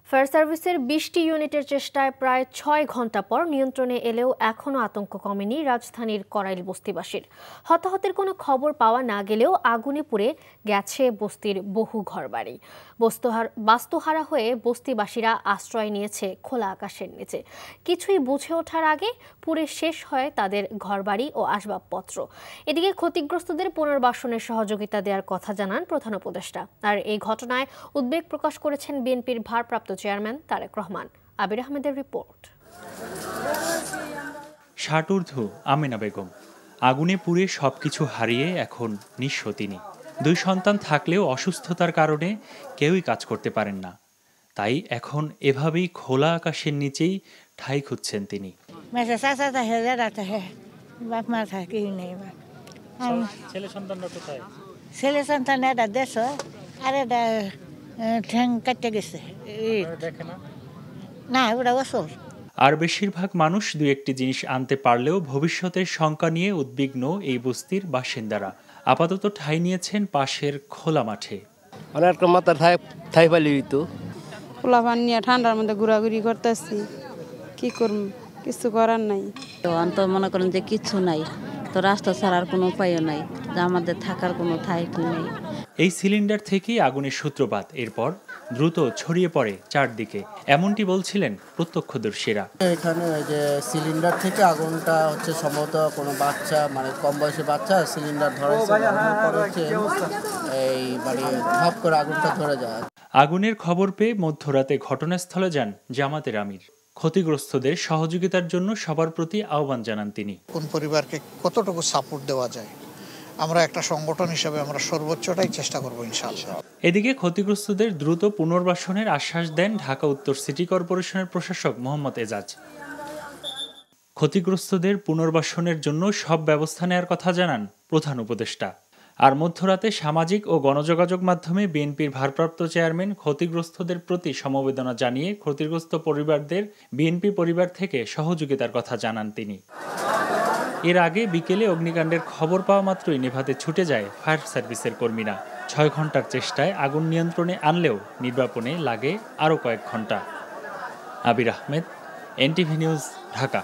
Fire সার্ভিসের ২০টি ইউনিটের চেষ্টায় প্রায় ৬ ঘণ্টা পর নিয়ন্ত্রণে এলেও এখনও আতঙ্ক কমেনি রাজধানীর করাইল বস্তিবাসীর। হতাহতের কোনো খবর পাওয়া না গেলেও আগুনে পুড়ে গেছে বস্তির বহু ঘরবাড়ি। বাস্তুহারা হয়ে বস্তিবাসীরা আশ্রয় নিয়েছে খোলা আকাশের নিচে। কিছুই বুঝে ওঠার আগে পুড়ে শেষ হয় তাদের ঘরবাড়ি ও আসবাবপত্র। এদিকে ক্ষতিগ্রস্তদের পুনর্বাসনের সহযোগিতা দেওয়ার কথা জানান প্রধান উপদেষ্টা। আর এই ঘটনায় উদ্বেগ প্রকাশ করেছেন বিএনপির ভারপ্রাপ্ত চেয়ারম্যান তারেক রহমান। আবির আহমেদের রিপোর্ট। ষাটঊর্ধ্ব আমেনা বেগম আগুনে পুড়ে সবকিছু হারিয়ে এখন নিঃস্ব তিনি। 2 সন্তান থাকলেও অসুস্থতার কারণে কেউই কাজ করতে পারেন না, তাই এখন এভাবেই খোলা আকাশের নিচেই ঠাঁই খুঁজছেন তিনি। ছেলে সন্তানরা কোথায়? ছেলে সন্তান এটা দেশ আর এটা ঠ্যাং কাটতে গেছে না, ওটা অসল। আর বেশিরভাগ মানুষ 2-1টি জিনিস আনতে পারলেও ভবিষ্যতের শঙ্কা নিয়ে উদ্বিগ্ন এই বস্তির বাসিন্দারা আপাতত ঠাঁই নিয়েছেন পাশের খোলা মাঠে। খোলা পানি নিয়ে ঠান্ডার মধ্যে ঘোরাঘুরি করতেছি, কি করব, কিছু করার নাই। তো অন্তত মনে করেন যে কিছু নাই, তো রাস্তা ছাড়ার কোনো উপায়ও নাই, যে আমাদের থাকার কোনো ঠাঁই নেই। এই সিলিন্ডার থেকেই আগুনের সূত্রপাত, এরপর দ্রুত ছড়িয়ে পড়ে চারদিকে, এমনটি বলছিলেন প্রত্যক্ষদর্শীরা। এখানে যে সিলিন্ডার থেকে আগুনটা হচ্ছে সম্ভবত কোনো বাচ্চা, মানে কম বয়সী বাচ্চা সিলিন্ডার ধরেছে, এই মানে ধপ করে আগুনটা ধরে যায়। আগুনের খবর পেয়ে মধ্যরাতে ঘটনাস্থলে যান জামাতের আমির। ক্ষতিগ্রস্তদের সহযোগিতার জন্য সবার প্রতি আহ্বান জানান তিনি। কোন পরিবারকে কতটুকু সাপোর্ট দেওয়া যায়, আমরা একটা সংগঠন হিসেবে আমরা সর্বোচ্চটাই চেষ্টা করব ইনশাআল্লাহ। এদিকে ক্ষতিগ্রস্তদের দ্রুত পুনর্বাসনের আশ্বাস দেন ঢাকা উত্তর সিটি কর্পোরেশনের প্রশাসক মোহাম্মদ এজাজ। ক্ষতিগ্রস্তদের পুনর্বাসনের জন্য সব ব্যবস্থা নেওয়ার কথা জানান প্রধান উপদেষ্টা। আর মধ্যরাতে সামাজিক ও গণযোগাযোগ মাধ্যমে বিএনপির ভারপ্রাপ্ত চেয়ারম্যান ক্ষতিগ্রস্তদের প্রতি সমবেদনা জানিয়ে ক্ষতিগ্রস্ত পরিবারদের বিএনপি পরিবার থেকে সহযোগিতার কথা জানান তিনি। এর আগে বিকেলে অগ্নিকাণ্ডের খবর পাওয়া মাত্রই নেভাতে ছুটে যায় ফায়ার সার্ভিসের কর্মীরা। 6 ঘণ্টার চেষ্টায় আগুন নিয়ন্ত্রণে আনলেও নির্বাপনে লাগে আরও কয়েক ঘণ্টা। আবির আহমেদ, এনটিভি নিউজ, ঢাকা।